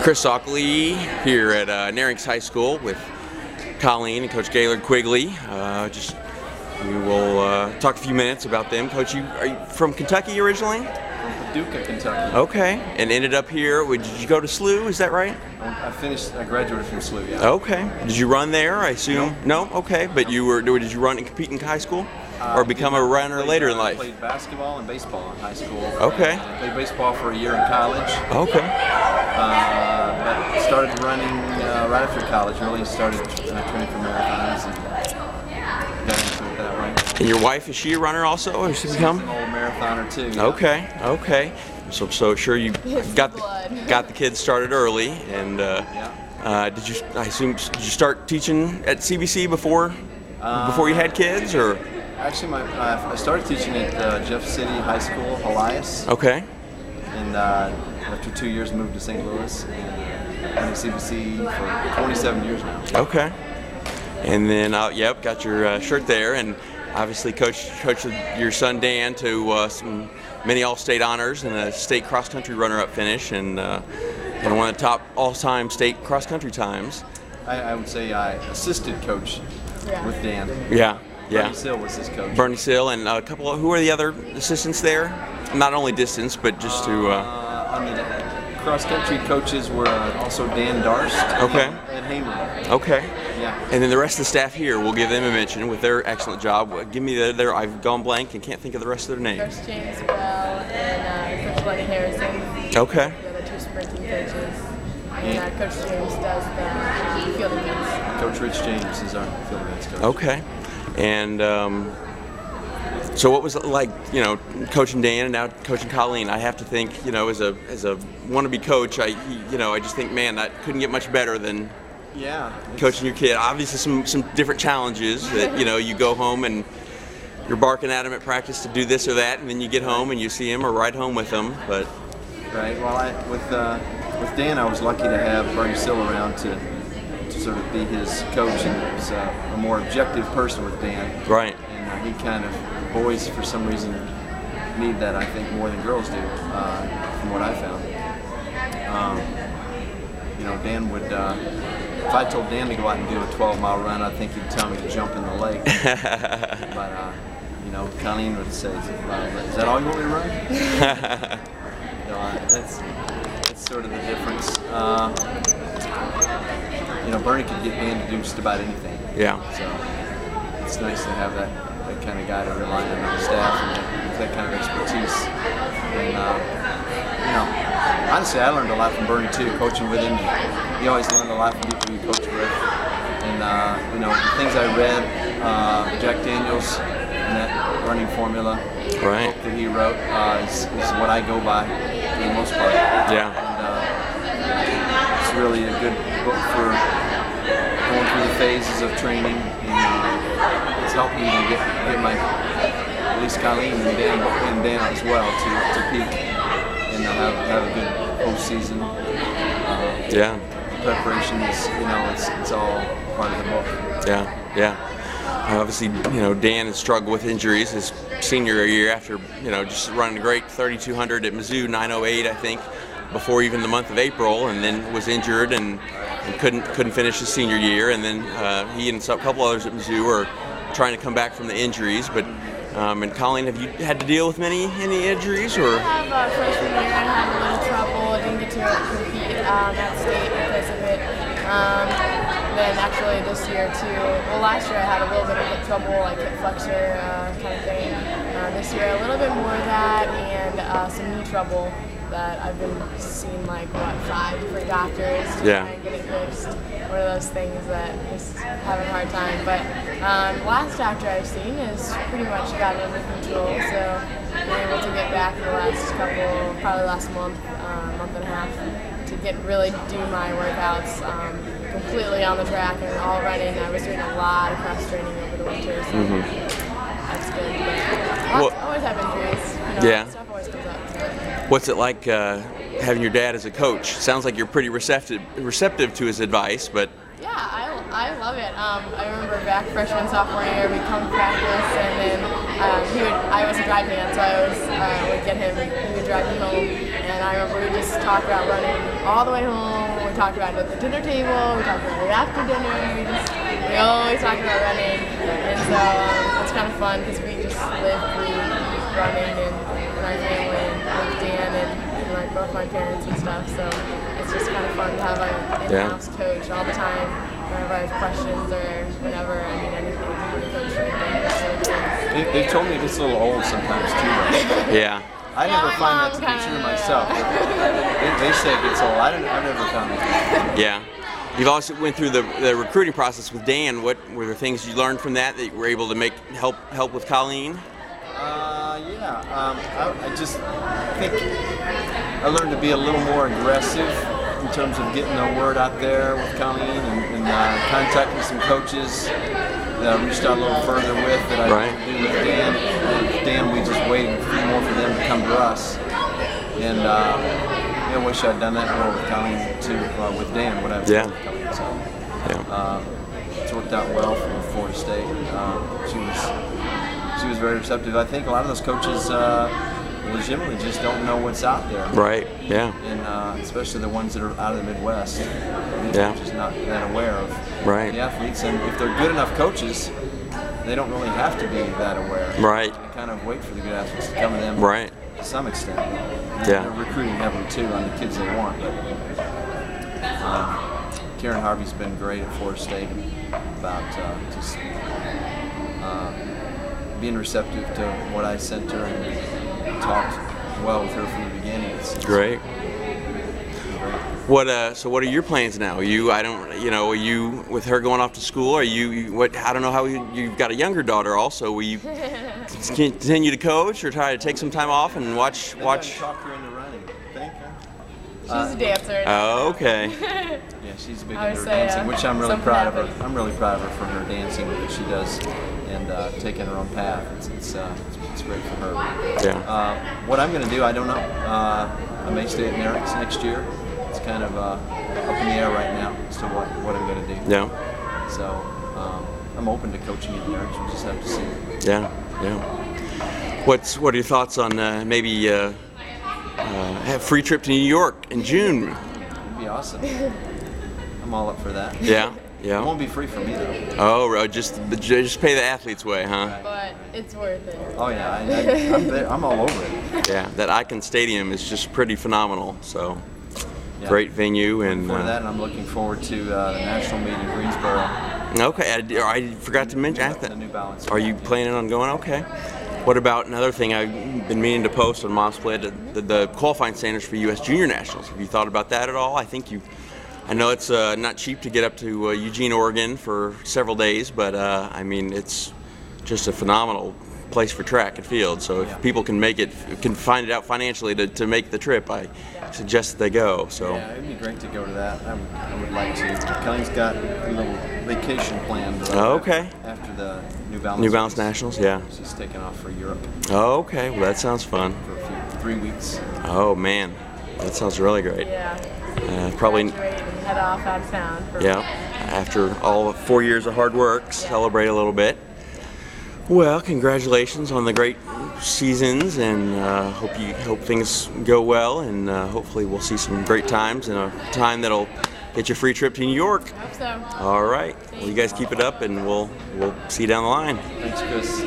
Chris Ockley here at Nerinx High School with Collen and Coach Gaylerd Quigley. We will talk a few minutes about them. Coach, are you from Kentucky originally? From Paducah, Kentucky. Okay, and ended up here. Did you go to SLU? Is that right? I graduated from SLU, yeah. Okay. Did you run there, I assume? No? Okay, but did you run and compete in high school? Or become a runner later in life? I played basketball and baseball in high school. Okay. I played baseball for a year in college. Okay. But started running right after college. Really started training for marathons and got into it that way. And your wife, is she a runner also, or she become? She's an old marathoner too. Yeah. Okay. Okay. So sure you got the kids started early, and did you start teaching at CBC before you had kids, or? Actually, I started teaching at Jeff City High School, Elias. Okay. And after 2 years, moved to St. Louis and been at CBC for 27 years now. Okay. And then, got your shirt there, and obviously coached your son Dan to many all-state honors and a state cross-country runner-up finish, and one of the top all-time state cross-country times. I would say I assisted coach with Dan. Yeah. Yeah. Bernie Sill was his coach. Bernie Sill and a couple of, who are the other assistants there? Not only distance, but just to... On the cross-country coaches were also Dan Darst and Hamer. Okay. Yeah. And then the rest of the staff here, we'll give them a mention with their excellent job. Give me their, I've gone blank and can't think of the rest of their names. Coach James Bell and Coach Lenny Harrison. Okay. The other two sprinting coaches. And Coach James does the field events. Coach Rich James is our field events coach. Okay. And so what was it like, coaching Dan and now coaching Collen? I have to think, as a wannabe coach, I just think, man, that couldn't get much better than coaching your kid. Obviously some different challenges that, you go home and you're barking at him at practice to do this or that, and then you get home and you see him or ride home with him. But right. Well, with Dan, I was lucky to have Bernie Sill around to sort of be his coach, and was a more objective person with Dan. Right. And he kind of, boys for some reason need that, I think, more than girls do, from what I found. Dan would, if I told Dan to go out and do a 12-mile run, I think he'd tell me to jump in the lake. But, Collen would say, is that all you want me to run? That's sort of the difference. Bernie could get Dan to do just about anything. Yeah. So it's nice to have that kind of guy to rely on the staff and that kind of expertise. And honestly, I learned a lot from Bernie too, coaching with him. You always learn a lot from people you coach with. And the things I read, Jack Daniels and that running formula book that he wrote is what I go by for the most part. Yeah. And it's really a good book for going through the phases of training, and it's helped me to get my, at least Collen and Dan as well, to peak and have a good postseason. Preparation is, it's all part of the book. Yeah. Obviously, Dan has struggled with injuries his senior year after, just running a great 3,200 at Mizzou, 9:08, I think, before even the month of April, and then was injured and couldn't finish his senior year, and then he and a couple others at Mizzou are trying to come back from the injuries. But and Collen, have you had to deal with any injuries, or? I have freshman year, I had a little trouble. I didn't get to compete at state because of it. Then actually this year too. Well, last year I had a little bit of hip trouble, like hip flexor kind of thing. This year a little bit more of that, and some knee trouble that I've been seeing 5 different doctors to try and get it fixed. One of those things that just having a hard time. But last doctor I've seen has pretty much got it under control, so I've been able to get back in the last couple, probably last month and a half, to really do my workouts completely on the track and all running. I was doing a lot of cross training over the winter, so that's good. But always have injuries. Stuff always comes up. What's it like having your dad as a coach? Sounds like you're pretty receptive to his advice, but... Yeah, I love it. I remember back freshman, sophomore year, we'd come practice, and then I was a drive hand, so I would get him, he would drive me home, and I remember we just talked about running all the way home, we talk about it at the dinner table, we talk about it after dinner, we always talk about running, and so it's kind of fun because we just live, breathe, eat running in our family, and with Dan and like both my parents and stuff, so it's just kind of fun to have an in-house coach all the time, whenever I have questions or whenever I need anything from the coach. They told me it gets a little old sometimes too. Yeah. I never find that to be true myself. They say it gets old. I've never found that. Yeah. You've also went through the recruiting process with Dan. What were the things you learned from that you were able to help with Colleen? I just think I learned to be a little more aggressive in terms of getting the word out there with Colleen and contacting some coaches that I reached out a little further with that I didn't do with Dan. With Dan, we just waited more for them to come to us. And I wish I'd done that more with Colleen too, with Dan, what I've done with Colleen. So, it's worked out well for Florida State. She was very receptive. I think a lot of those coaches legitimately just don't know what's out there. Right. Yeah. And especially the ones that are out of the Midwest. They're just not that aware of the athletes. And if they're good enough coaches, they don't really have to be that aware. Right. They kind of wait for the good athletes to come to them. Right. To some extent. Yeah. They're recruiting heavily too on the kids they want. But Karen Harvey's been great at Florida State about just being receptive to what I sent her and talked well with her from the beginning. It's great. So what are your plans now? Are you with her going off to school? Are you I don't know how you've got a younger daughter also. Will you continue to coach or try to take some time off and watch? Talk her into running. She's a dancer. Oh, okay. Yeah, she's big into her dancing, which I'm really proud of her. I'm really proud of her for her dancing that she does and taking her own path. It's great for her. Yeah. What I'm going to do, I don't know. I may stay at Nerinx next year. It's kind of up in the air right now as to what I'm going to do. Yeah. So I'm open to coaching at Nerinx. We just have to see. Yeah. Yeah. What are your thoughts on maybe have a free trip to New York in June? It'd be awesome. I'm all up for that. Yeah. Yeah. It won't be free for me though. Oh, just pay the athlete's way, huh? Right. But it's worth it. Oh yeah, I'm all over it. Yeah, that Icon Stadium is just pretty phenomenal. So great venue and. For that, and I'm looking forward to the national meet in Greensboro. Okay, I forgot to mention that. The New Balance. Are you planning on going? Okay. What about another thing I've been meaning to post on Mosplit, the qualifying standards for U.S. Junior Nationals? Have you thought about that at all? I know it's not cheap to get up to Eugene, Oregon for several days, but I mean it's just a phenomenal place for track and field. So if people can find it out financially to make the trip, I suggest that they go. So yeah, it'd be great to go to that. I would like to. Kelley's got a little vacation planned. After the New Balance Nationals, yeah. She's taking off for Europe. Oh, okay. Well, that sounds fun. For 3 weeks. Oh man, that sounds really great. Yeah. Probably. Graduate and head off out of town. After all 4 years of hard work, celebrate a little bit. Well, congratulations on the great seasons, and hope things go well, and hopefully we'll see some great times and a time that'll get your free trip to New York. Hope so. All right. Well, you guys keep it up, and we'll see you down the line. Thanks, Chris.